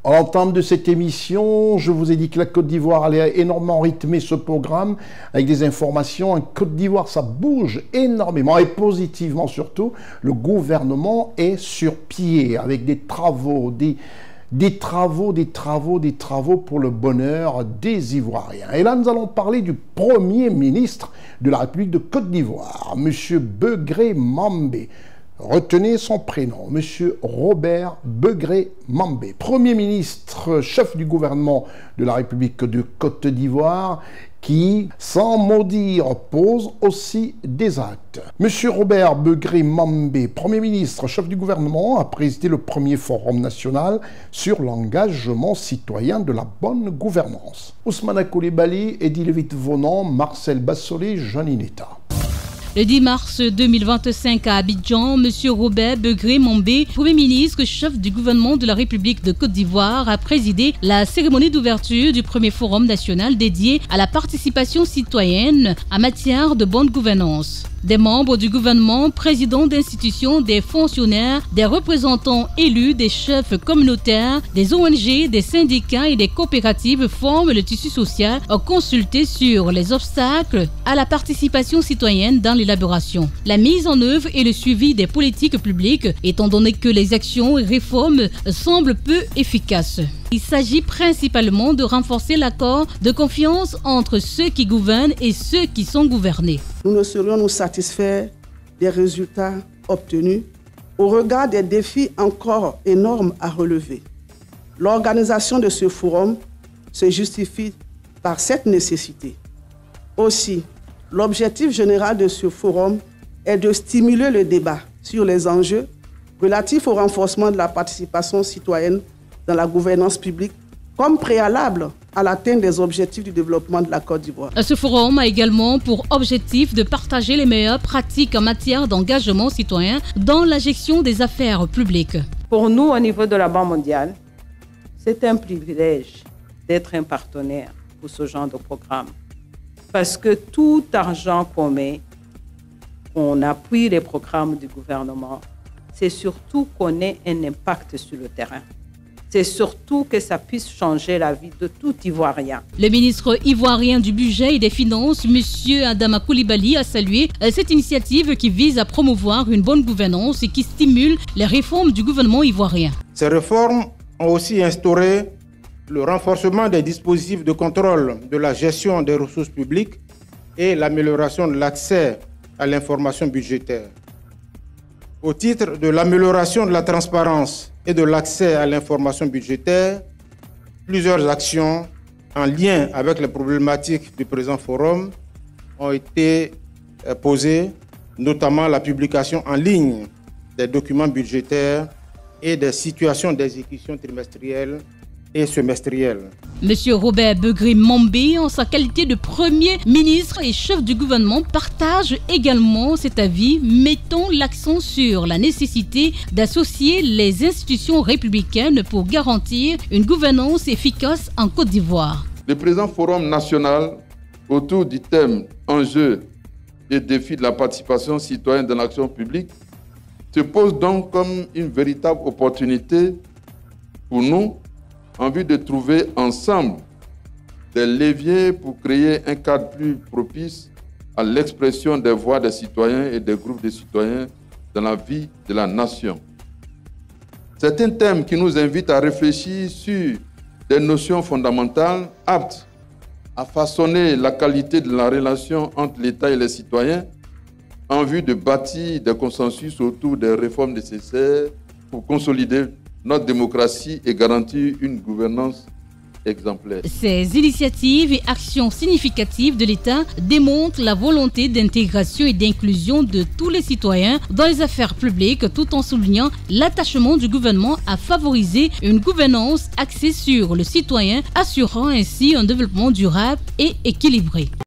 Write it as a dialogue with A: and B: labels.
A: À l'entame de cette émission, je vous ai dit que la Côte d'Ivoire allait énormément rythmer ce programme avec des informations. En Côte d'Ivoire, ça bouge énormément et positivement surtout. Le gouvernement est sur pied avec des travaux, des travaux pour le bonheur des Ivoiriens. Et là, nous allons parler du Premier ministre de la République de Côte d'Ivoire, M. Begré Mambé. Retenez son prénom, M. Robert Begré Mambé, Premier ministre, chef du gouvernement de la République de Côte d'Ivoire, qui, sans maudire, pose aussi des actes. M. Robert Begré Mambé, Premier ministre, chef du gouvernement, a présidé le premier forum national sur l'engagement citoyen de la bonne gouvernance. Ousmane Coulibaly, Eddy Lévite-Vonan, Marcel Bassolé, Jeanine Eta.
B: Le 10 mars 2025 à Abidjan, M. Robert Begré Mambé, Premier ministre, chef du gouvernement de la République de Côte d'Ivoire, a présidé la cérémonie d'ouverture du premier forum national dédié à la participation citoyenne en matière de bonne gouvernance. Des membres du gouvernement, présidents d'institutions, des fonctionnaires, des représentants élus, des chefs communautaires, des ONG, des syndicats et des coopératives forment le tissu social consulté sur les obstacles à la participation citoyenne dans l'élaboration, la mise en œuvre et le suivi des politiques publiques, étant donné que les actions et réformes semblent peu efficaces. Il s'agit principalement de renforcer l'accord de confiance entre ceux qui gouvernent et ceux qui sont gouvernés.
C: Nous ne saurions nous satisfaire des résultats obtenus au regard des défis encore énormes à relever. L'organisation de ce forum se justifie par cette nécessité. Aussi, l'objectif général de ce forum est de stimuler le débat sur les enjeux relatifs au renforcement de la participation citoyenne dans la gouvernance publique comme préalable à l'atteinte des objectifs du développement de la Côte d'Ivoire.
B: Ce forum a également pour objectif de partager les meilleures pratiques en matière d'engagement citoyen dans la gestion des affaires publiques.
D: Pour nous, au niveau de la Banque mondiale, c'est un privilège d'être un partenaire pour ce genre de programme. Parce que tout argent qu'on met, on appuie les programmes du gouvernement, c'est surtout qu'on ait un impact sur le terrain. C'est surtout que ça puisse changer la vie de tout Ivoirien.
B: Le ministre ivoirien du Budget et des Finances, M. Adama Coulibaly, a salué cette initiative qui vise à promouvoir une bonne gouvernance et qui stimule les réformes du gouvernement ivoirien.
E: Ces réformes ont aussi instauré le renforcement des dispositifs de contrôle de la gestion des ressources publiques et l'amélioration de l'accès à l'information budgétaire. Au titre de l'amélioration de la transparence et de l'accès à l'information budgétaire, plusieurs actions en lien avec les problématiques du présent forum ont été posées, notamment la publication en ligne des documents budgétaires et des situations d'exécution trimestrielle et semestrielle.
B: Monsieur Robert Begré Mambé, en sa qualité de Premier ministre et chef du gouvernement, partage également cet avis, mettant l'accent sur la nécessité d'associer les institutions républicaines pour garantir une gouvernance efficace en Côte d'Ivoire.
F: Le présent forum national autour du thème « Enjeux et défis de la participation citoyenne dans l'action publique » se pose donc comme une véritable opportunité pour nous en vue de trouver ensemble des leviers pour créer un cadre plus propice à l'expression des voix des citoyens et des groupes de citoyens dans la vie de la nation. C'est un thème qui nous invite à réfléchir sur des notions fondamentales aptes à façonner la qualité de la relation entre l'État et les citoyens en vue de bâtir des consensus autour des réformes nécessaires pour consolider notre démocratie et garantir une gouvernance exemplaire.
B: Ces initiatives et actions significatives de l'État démontrent la volonté d'intégration et d'inclusion de tous les citoyens dans les affaires publiques, tout en soulignant l'attachement du gouvernement à favoriser une gouvernance axée sur le citoyen, assurant ainsi un développement durable et équilibré.